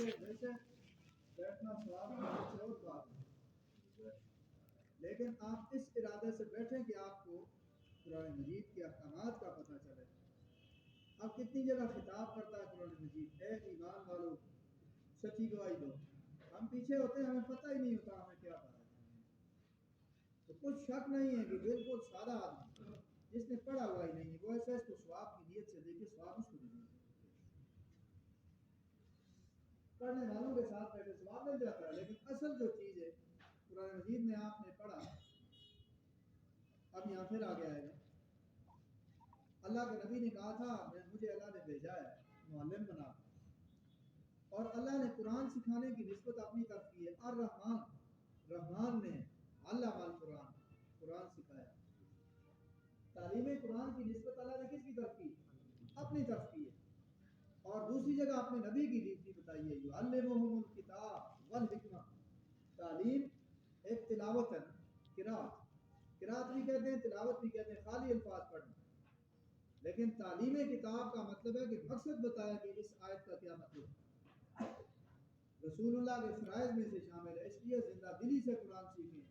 ویسے بیٹھنا ثواب سے اور بات ہے، لیکن آپ اس ارادے سے بیٹھیں کہ آپ کو قرآن مجید کے احکامات کا پتہ چلے۔ اب کتنی جگہ خطاب کرتا ہے قرآن مجید، اے ایمان والو سچی گواہی دو۔ ہم پیچھے ہوتے ہیں، ہمیں پتہ ہی نہیں ہوتا ہمیں کیا پڑھا ہے۔ تو کچھ شک نہیں ہے کہ بالکل سادہ آدمی جس نے پڑھا ہوا ہی نہیں ہے وہ ایسا اس کو ثواب کی نیت سے دیکھے، ثواب اس کو نہیں ملے۔ پڑھنے والوں کے ساتھ بیٹھے ثواب مل جاتا ہے، لیکن اصل جو چیز ہے قرآن مجید میں آپ نے پڑھا، اب یہاں پھر آگے آئے گا۔ اللہ کے نبی نے کہا تھا مجھے اللہ نے بھیجا ہے معلم بنا، اور اللہ نے قرآن سکھانے کی نسبت اپنی طرف کی ہے۔ الرحمن، رحمان نے علم القرآن، قرآن سکھایا۔ تعلیم قرآن کی نسبت اللہ نے کس کی طرف کی؟ اپنی طرف کی ہے۔ اور دوسری جگہ اپنے نبی کی ڈیوٹی بتائی ہے، یعلمہم الکتاب والحکمہ۔ تعلیم ایک تلاوت ہے، قرات بھی کہتے ہیں، تلاوت بھی کہتے ہیں، خالی الفاظ پڑھنا، لیکن تعلیم کتاب کا مطلب ہے کہ مقصد بتایا کہ اس آیت کا کیا مطلب ہے، رسول اللہ کے فرائض میں سے شامل ہے۔ اس لیے زندہ دلی سے قرآن سیکھیں۔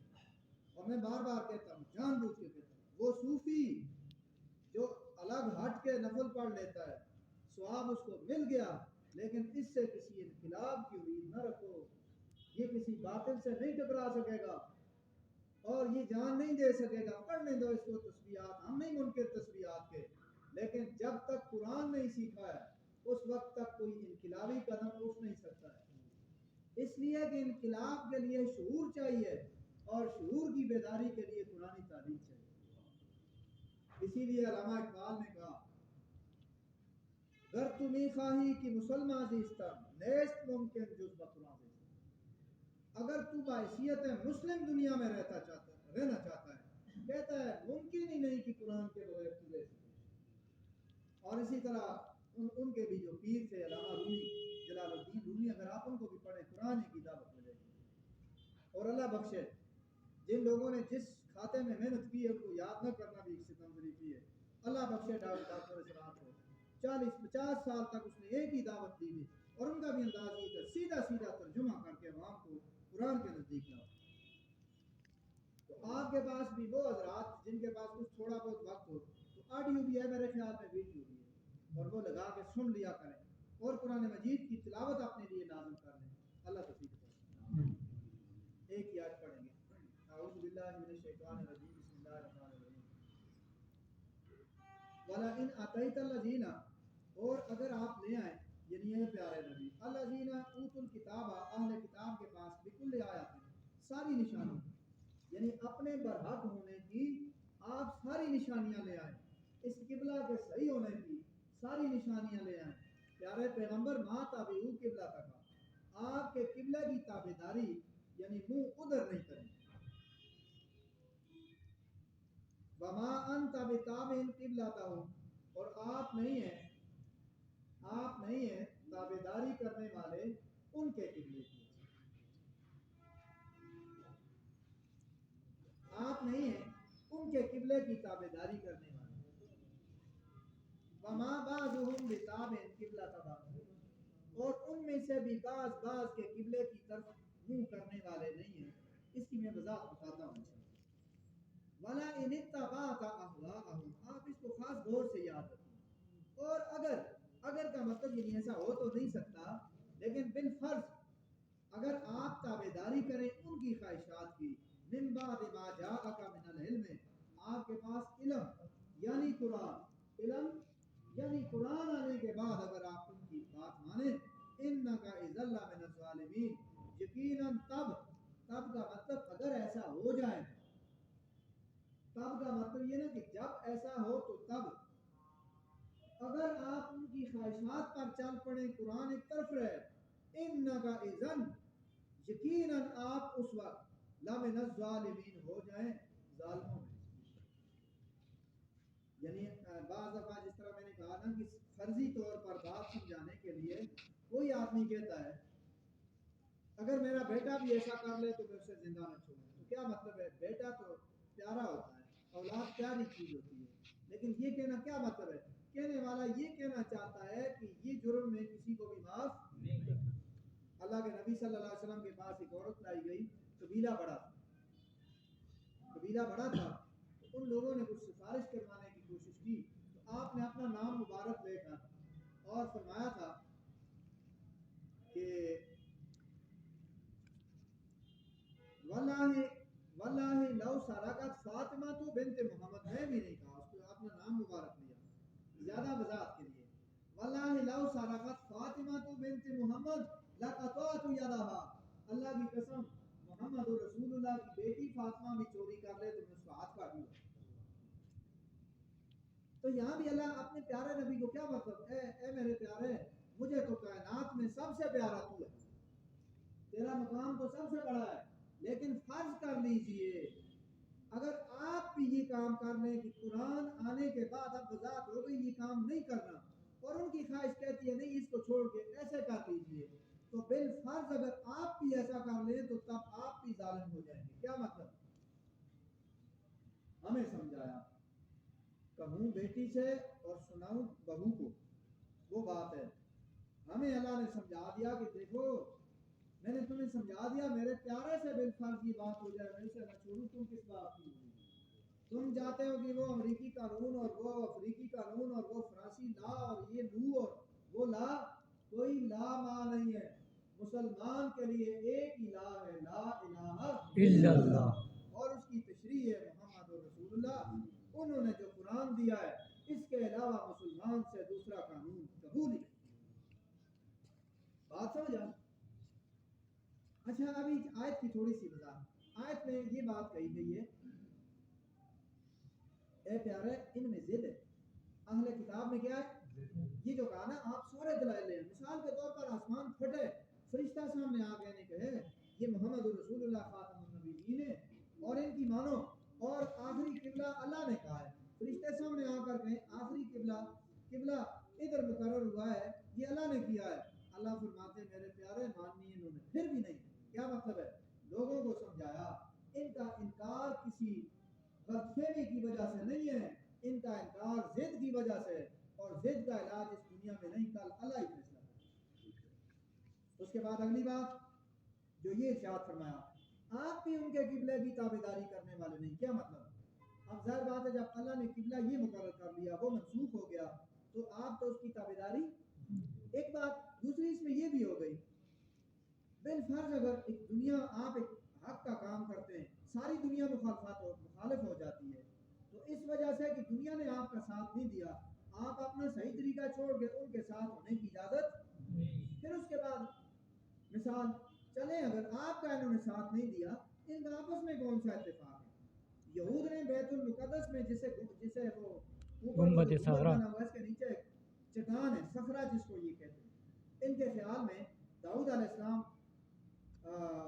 اور میں بار بار کہتا ہوں، جان بوجھ کے کہتا ہوں، وہ صوفی جو الگ ہٹ کے نفل پڑھ لیتا ہے ثواب اس کو مل گیا، لیکن اس سے کسی انقلاب کی امید نہ رکھو، یہ کسی باطل سے نہیں ٹکرا سکے گا اور یہ جان نہیں دے سکے گا۔ پڑھنے دو اس کو تسبیحات، ہم نہیں منکر تسبیحات کے، لیکن جب تک قرآن نہیں سیکھا ہے اس وقت تک کوئی انقلابی قدم اٹھ نہیں سکتا ہے۔ اس لیے کہ انقلاب کے لیے شعور چاہیے، اور شعور کی بیداری کے لیے قرآنی تعلیم چاہیے۔ اسی لیے علامہ اقبال نے کہا، گر تمہیں خواہی کہ مسلمان زیستم نیست ممکن جز بقرآن زیستم۔ اگر تو بحیثیت مسلم دنیا میں رہنا چاہتا ہے، کہتا ہے ممکن ہی نہیں کہ قرآن کے بغیر تو رہ سکے۔ اور اسی طرح ان کے بھی جو پیر تھے علامہ رومی، جلال الدین رومی، اگر آپ ان کو بھی پڑھیں قرآن کی دعوت ملے گی۔ اور اللہ بخشے جن لوگوں نے جس کھاتے میں محنت کی ہے ان کو یاد نہ کرنا بھی ستمگری کی ہے۔ اللہ بخشے ڈاکٹر اسرار کو 40-50 سال تک اس نے ایک ہی دعوت دی تھی، اور ان کا بھی انداز یہ تھا، سیدھا سیدھا ترجمہ کر کے عوام کو قرآن کے نزدیک لاؤ۔ تو آپ کے پاس بھی وہ حضرات جن کے پاس کچھ تھوڑا بہت وقت ہو تو آڈیو بھی ہے، میرے خیال میں ویڈیو بھی ہے، اور وہ لگا کے سن لیا کریں اور قرآن مجید کی تلاوت اپنے لیے لازم کر لیں۔ اللہ توفیق دے۔ ایک ہی آیت پڑھیں گے، اعوذ باللہ من الشیطان الرجیم، بسم اللہ الرحمن الرحیم۔ وَلَئِنْ أَتَيْتَ الَّذِينَ، اور اگر آپ لے آئیں، یعنی یہ پیارے نبی، الَّذِينَ أُوتُوا الْكِتَابَ، اہل کتاب کے پاس، بِكُلِّ آیَاتٍ، ساری نشانی، یعنی اپنے برحق ہونے کی آپ ساری نشانیاں لے آئیں، اس قبلہ کے صحیح ہونے کی ساری نشانیاں لے آئیں۔ پیارے پیغمبر مَا تَبِعُوا قِبْلَتَکَ، آپ کے قبلہ کی تابعداری یعنی منہ ادھر نہیں کریں۔ وَمَا أَنْتَ بِتَابِعٍ قِبْلَتَهُمْ، اور آپ نہیں ہیں تابعداری کرنے والے ان کے قبلے کی، آپ نہیں ہیں ان کے قبلے کی تابعداری کرنے والے۔ وَمَا بَعْضُهُمْ بِتَابِعٍ قِبْلَةَ بَعْضٍ، اور ان میں سے بھی بعض کے قبلے کی طرف منہ کرنے والے نہیں ہیں۔ اس کی میں وضاحت بتاتا ہوں۔ وَلَئِنِ اتَّبَعْتَ أَهْوَاءَهُمْ، آپ اس کو خاص غور سے یاد رکھیں۔ اور اگر کا مطلب یعنی ایسا ہو تو نہیں سکتا، لیکن بالفرض اگر آپ تابعداری کریں ان کی خواہشات کی، من بعد ما جاءک من العلم، آپ کے پاس علم یعنی قرآن آنے کے بعد اگر آپ ان کی بات مانیں، انک اذا لمن الظالمین، یقیناً تب کا مطلب اگر ایسا ہو جائے، تب کا مطلب یہ نا کہ جب ایسا ہو تو تب، اگر آپ ان کی خواہشات پر چل پڑیں، قرآن ایک طرف رہے، انکا اذن، یقیناً آپ اس وقت لمن الظالمین ہو جائیں ظالموں میں۔ یعنی بعض دفعہ جس طرح میں نے کہا نا کہ فرضی طور پر بات سمجھانے کے لیے کوئی آدمی کہتا ہے اگر میرا بیٹا بھی ایسا کر لے تو میں اسے زندہ نہ چھوڑوں، تو کیا مطلب ہے؟ بیٹا تو پیارا ہوتا ہے، اولاد پیاری چیز ہوتی ہے، لیکن یہ کہنا کیا مطلب ہے؟ کہنے والا یہ کہنا چاہتا ہے کہ یہ جرم میں کسی کو بھی معاف نہیں کرتا۔ نبی صلی اللہ علیہ وسلم کے پاس ایک عورت لائی گئی, قبیلہ بڑا تھا, تو ان لوگوں نے کچھ سفارش کروانے کی کوشش کی, تو آپ نے اپنا نام مبارک لے کر اور فرمایا تھا کہ واللہ لو سرقت فاطمہ تو بنت محمد, میں بھی نہیں کہا, اس کو اپنا نام مبارک لیا زیادہ وضاحت کے لیے, واللہ لو سرقت فاطمہ تو بنت محمد لقطعت یدہا, اللہ کی قسم محمد رسول اللہ کی بیٹی فاطمہ بھی چوری کر لے تو میں اس کا ہاتھ کاٹ لوں. تو یہاں بھی اللہ اپنے پیارے نبی کو کیا مطلب, اے میرے پیارے, مجھے تو کائنات میں سب سے پیارا تو ہے, تیرا مقام تو سب سے بڑا ہے, لیکن فرض کر لیجئے اگر آپ بھی یہ کام کر لیں کہ قرآن آنے کے بعد اب وضاحت ہو گئی یہ کام نہیں کرنا, اور ان کی خواہش کہتی ہے نہیں اس کو چھوڑ کے ایسے کر لیجئے, تو بالفرض اگر آپ بھی ایسا کر لیں تو تب آپ بھی ظالم ہو جائیں گے. کیا مطلب؟ ہمیں سمجھایا کہوں بیٹی سے اور سناؤں بہو کو, وہ بات ہے. ہمیں اللہ نے سمجھا دیا کہ دیکھو میں نے تمہیں سمجھا دیا, میرے پیارے سے بالفرض یہ بات ہو جائے, میں اسے نہ چھوڑوں, تم کس بات کی ہوئی؟ تم جاتے ہو کہ وہ امریکی قانون اور وہ افریقی قانون اور وہ فرانسی لا اور یہ لو اور وہ لا, کوئی لا ماں نہیں ہے. مسلمان کے لیے ایک ہی لا ہے, لا الہ الا اللہ, اور اس کی تشریح ہے محمد رسول اللہ. انہوں نے جو قرآن دیا ہے اس کے علاوہ مسلمان سے دوسرا قانون قبول ہی نہیں. بات سمجھا؟ اچھا ابھی آیت کی تھوڑی سی وضاحت. آیت میں یہ بات کہی گئی ہے, اے پیارے ان میں ضد ہے, اہل کتاب میں کیا ہے, یہ جو کہا نا آپ سورے دلائل لیں, مثال کے طور پر آسمان پھٹے, فرشتہ سامنے آ گئے نے کہے یہ محمد رسول اللہ خاتم النبیین ہے اور ان کی مانو, اور آخری قبلہ اللہ نے کہا ہے, فرشتے سامنے آ کر کہیں آخری قبلہ ادھر مقرر ہوا ہے, یہ اللہ نے کیا ہے. اللہ فرماتے ہیں میرے پیارے ماننی انہوں نے پھر بھی نہیں. کیا مطلب ہے؟ لوگوں کو سمجھایا ان کا انکار کسی غلط فہمی کی وجہ سے نہیں ہے, ان کا انکار ضد کی وجہ سے, اور ضد کا علاج اس دنیا میں نہیں, کل اللہ ہی فیصلہ کرے. اس کے بعد اگلی بات جو یہ ارشاد فرمایا, آپ بھی ان کے قبلے کی تابعداری کرنے والے نہیں. کیا مطلب؟ اب ظاہر بات ہے جب اللہ نے قبلہ یہ مقرر کر لیا, وہ منسوخ ہو گیا, تو آپ تو اس کی تابعداری. ایک بات دوسری اس میں یہ بھی ہو گئی, بالفرض اگر ایک دنیا آپ ایک حق کا کام کرتے ہیں, ساری دنیا مخالف ہو جاتی ہے, تو اس وجہ سے کہ دنیا نے آپ کا ساتھ نہیں دیا, آپ اپنا صحیح طریقہ چھوڑ کے ان کے ساتھ ہونے کی اجازت. پھر اس کے بعد مثال چلیں اگر آپ کا انہوں نے ساتھ نہیں دیا, ان کا آپس میں کون سا اتفاق ہے؟ یہود نے بیت المقدس میں جسے وہ گنبد صخرہ اس کے نیچے چٹان ہے صخرہ جس کو یہ کہتے ہیں, ان کے خیال میں داؤد علیہ السلام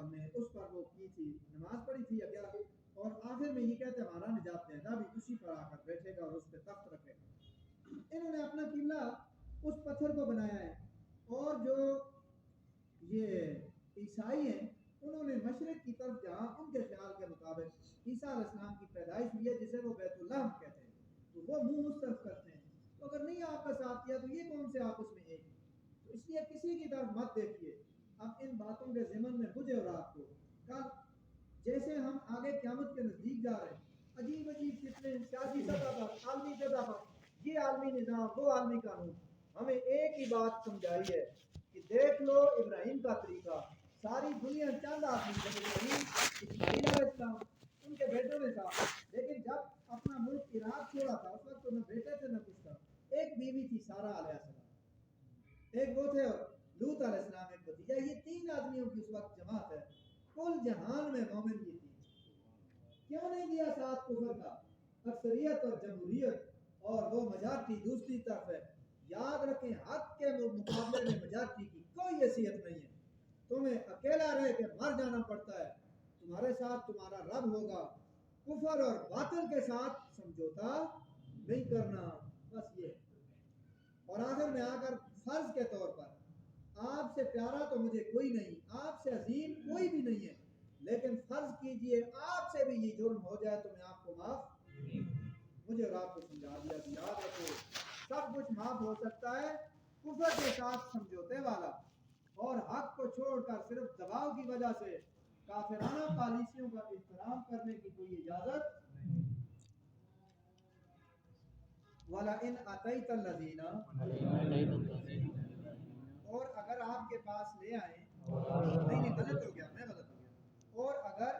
نے اس پر وہ کی تھی, نماز پڑھی تھی یا کیا, اور آخر میں یہ کہتے ہیں ہمارا نجات دہندہ بھی اسی پر آ کر بیٹھے گا اور اس پہ تخت رکھے گا. انہوں نے اپنا قبلہ اس پتھر کو بنایا ہے, اور جو یہ عیسائی ہیں انہوں نے مشرق کی طرف, جہاں ان کے خیال کے مطابق عیسیٰ علیہ السلام کی پیدائش ہوئی ہے, جسے وہ بیت اللہ کہتے ہیں, تو وہ منہ اس طرف کرتے ہیں. تو اگر نہیں آپ کا ساتھ دیا تو یہ کون سے آپس میں ایک, تو اس لیے کسی کی طرف مت دیکھیے. اب ان باتوں کے ضمن میں مجھے اور آپ کو کل جیسے ہم آگے قیامت کے نزدیک جا رہے ہیں, عجیب فتنے سیاسی سطح پر, عالمی سطح پر, یہ عالمی نظام وہ عالمی قانون, ہمیں ایک ہی بات سمجھائی ہے کہ دیکھ لو ابراہیم کا طریقہ, ساری دنیا چند آدمی اسماعیل علیہ السلام ان کے بیٹوں نے تھا, لیکن جب اپنا ملک عراق چھوڑا تھا اس وقت تو نہ بیٹے تھے نہ کچھ تھا, ایک بیوی تھی سارہ علیہ السلام, ایک وہ تھے لوط علیہ السلام ایک بھتیجا, یہ 3 آدمیوں کی اس وقت جماعت ہے, کل جہان میں مومن یہ تھی. کیوں نہیں دیا ساتھ کفر کا؟ اکثریت اور جمہوریت اور وہ میجارٹی دوسری طرف ہے. یاد رکھیں حق کے مقابلے میں میجارٹی کی کوئی حیثیت نہیں ہے, تمہیں اکیلا رہ کے مر جانا پڑتا ہے, تمہارے ساتھ تمہارا رب ہوگا, کفر اور باطل کے ساتھ سمجھوتا نہیں کرنا, بس یہ. اور آخر میں آ کر فرض کے طور پر, آپ سے پیارا تو مجھے کوئی نہیں, آپ سے عظیم کوئی بھی نہیں ہے, لیکن فرض کیجئے آپ سے بھی یہ جرم ہو جائے تو میں آپ کو معاف. مجھے اور آپ کو سمجھا دیا کہ یاد رکھو سب کچھ معاف ہو سکتا ہے, کفر کے ساتھ سمجھوتے والا اور حق کو چھوڑ کر صرف دباؤ کی وجہ سے کافرانہ پالیسیوں کا احترام کرنے کی کوئی اجازت وَلَئِنْ أَتَيْتَ الَّذِينَ اور اگر آپ کے پاس لے آئیں نہیں غلط ہو گیا میں غلط ہو گیا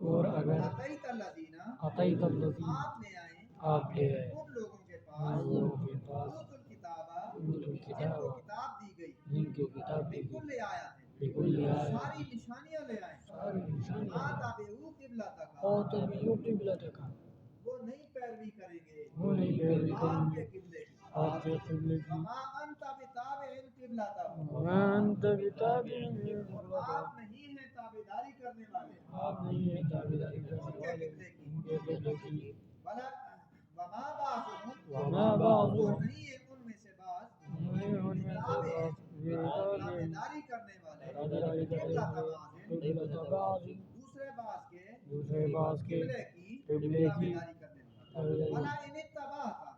اور اگر أَتَيْتَ الَّذِينَ آپ لے آئیں ان لوگوں کے پاس اوتوا الکتاب جن کو کتاب دی گئی بالکل لے آیا ہے ساری نشانیاں لے آئیں تابعوا قبلتک وہ نہیں پیروی کریں گے آپ کے قبلے کی وما انت بتابع قبلتہم آپ نہیں ہیں تابعداری کرنے والے ان کے قبلے کی وما بعضهم اور نہیں ہے ان میں سے بعض تابعداری کرنے والے قبلۃ بعض دوسرے بعض کے قبلے کی تابعداری کرنے والے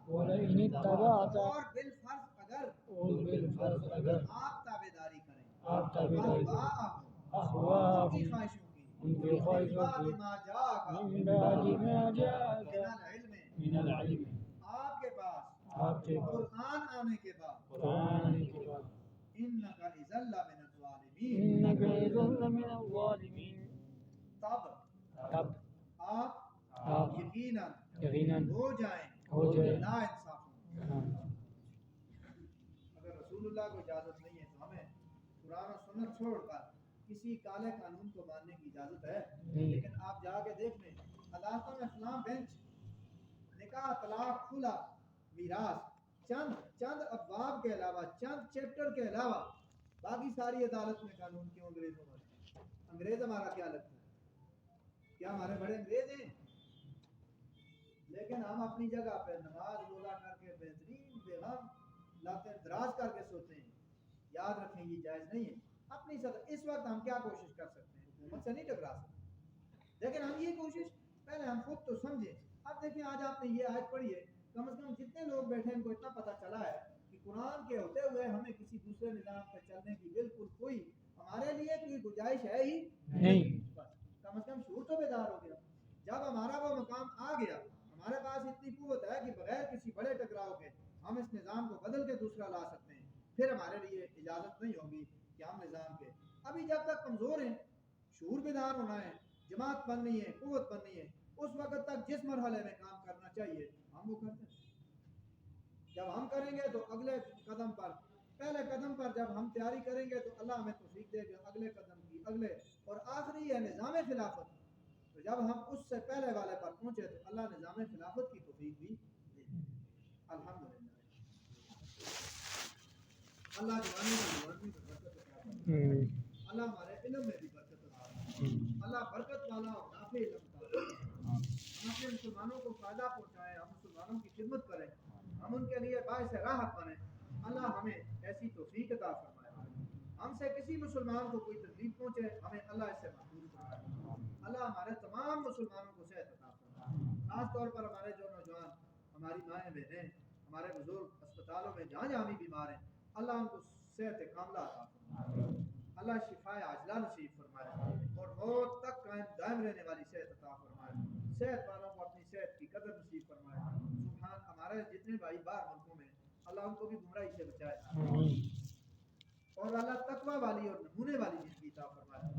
وَلَئِنِ اتَّبَعْتَ اور بالفرض اگر آپ تابعداری کریں اہواءہم ان کی خواہشوں کی من بعد ما جاءک من العلم آپ کے پاس قرآن آنے کے بعد انک اذا لمن الظالمین تب آپ یقیناً ہو جائیں نا انصاف اگر رسول اللہ کو اجازت نہیں ہے تو ہمیں قرآن و سنت چھوڑ کر کسی کالے قانون کو ماننے کی اجازت ہے لیکن آپ جا کے دیکھ لیں عدالتوں میں فلاں بینچ نکاح طلاق خلا میراث چند ابواب کے علاوہ چند چیپٹر کے علاوہ باقی ساری عدالت میں قانون کیوں انگریزوں میں انگریز ہمارا کیا لگتا ہے کیا ہمارے بڑے انگریز ہیں لیکن ہم اپنی جگہ پہ نماز روزہ کر کے بہترین بیغم لاتے دراز کر کے سوتے ہیں یاد رکھیں یہ جائز نہیں ہے اپنی صدر اس وقت ہم کیا کوشش کر سکتے ہیں حکومت سے نہیں ٹکرا سکتے لیکن ہم یہ کوشش پہلے ہم خود تو سمجھیں اب دیکھیں آج آپ نے یہ آیت پڑھی ہے کم از کم جتنے لوگ بیٹھے ہیں ان کو اتنا پتہ چلا ہے کہ قرآن کے ہوتے ہوئے ہمیں کسی دوسرے نظام پہ چلنے کی بالکل کوئی ہمارے لیے کوئی گنجائش ہے ہی نہیں کم از کم شعور تو بیدار ہو گیا جب ہمارا وہ مقام آ گیا ہمارے پاس اتنی قوت ہے کہ بغیر کسی بڑے ٹکراؤ کے ہم اس نظام کو بدل کے دوسرا لا سکتے ہیں پھر ہمارے لیے اجازت نہیں ہوگی کہ ہم نظام کے ابھی جب تک کمزور ہیں شعور بیدار ہونا ہے جماعت بننی ہے قوت بننی ہے اس وقت تک جس مرحلے میں کام کرنا چاہیے ہم وہ کرتے ہیں جب ہم کریں گے تو اگلے قدم پر پہلے قدم پر جب ہم تیاری کریں گے تو اللہ ہمیں توفیق دے گا اگلے قدم کی اگلے اور آخری ہے نظام خلافت تو جب ہم اس سے پہلے والے پر پہنچے تو اللہ نظام خلافت کی توفیق بھی دے الحمدللہ اللہ جوانی میں برکت عطا فرمائے اللہ ہمارے علم میں بھی برکت عطا فرمائے اللہ برکت والا اور نافع علم عطا فرمائے ہم اپنے مسلمانوں کو فائدہ پہنچائیں ہم مسلمانوں کی خدمت کریں ہم ان کے لیے باعث راحت بنیں اللہ ہمیں ایسی توفیق عطا فرمائے ہم سے کسی مسلمان کو کوئی تکلیف پہنچے ہمیں اللہ اس سے محفوظ فرمائے اللہ ہمارے تمام مسلمانوں کو صحت عطا فرمائے خاص طور پر ہمارے جو نوجوان ہماری مائیں بہنیں ہمارے بزرگ اسپتالوں میں جہاں جہاں بھی بیمار ہیں اللہ ان کو صحت کاملہ عطا فرمائے اللہ شفاء عاجلہ نصیب فرمائے اور موت تک دائم رہنے والی صحت عطا فرمائے صحت والوں کو اپنی صحت کی قدر نصیب فرمائے سبحان ہمارے جتنے بھائی باہر ملکوں میں اللہ ان کو بھی گمراہی سے بچائے اور اللہ تقوی والی اور نمونے والی زندگی عطا فرمائے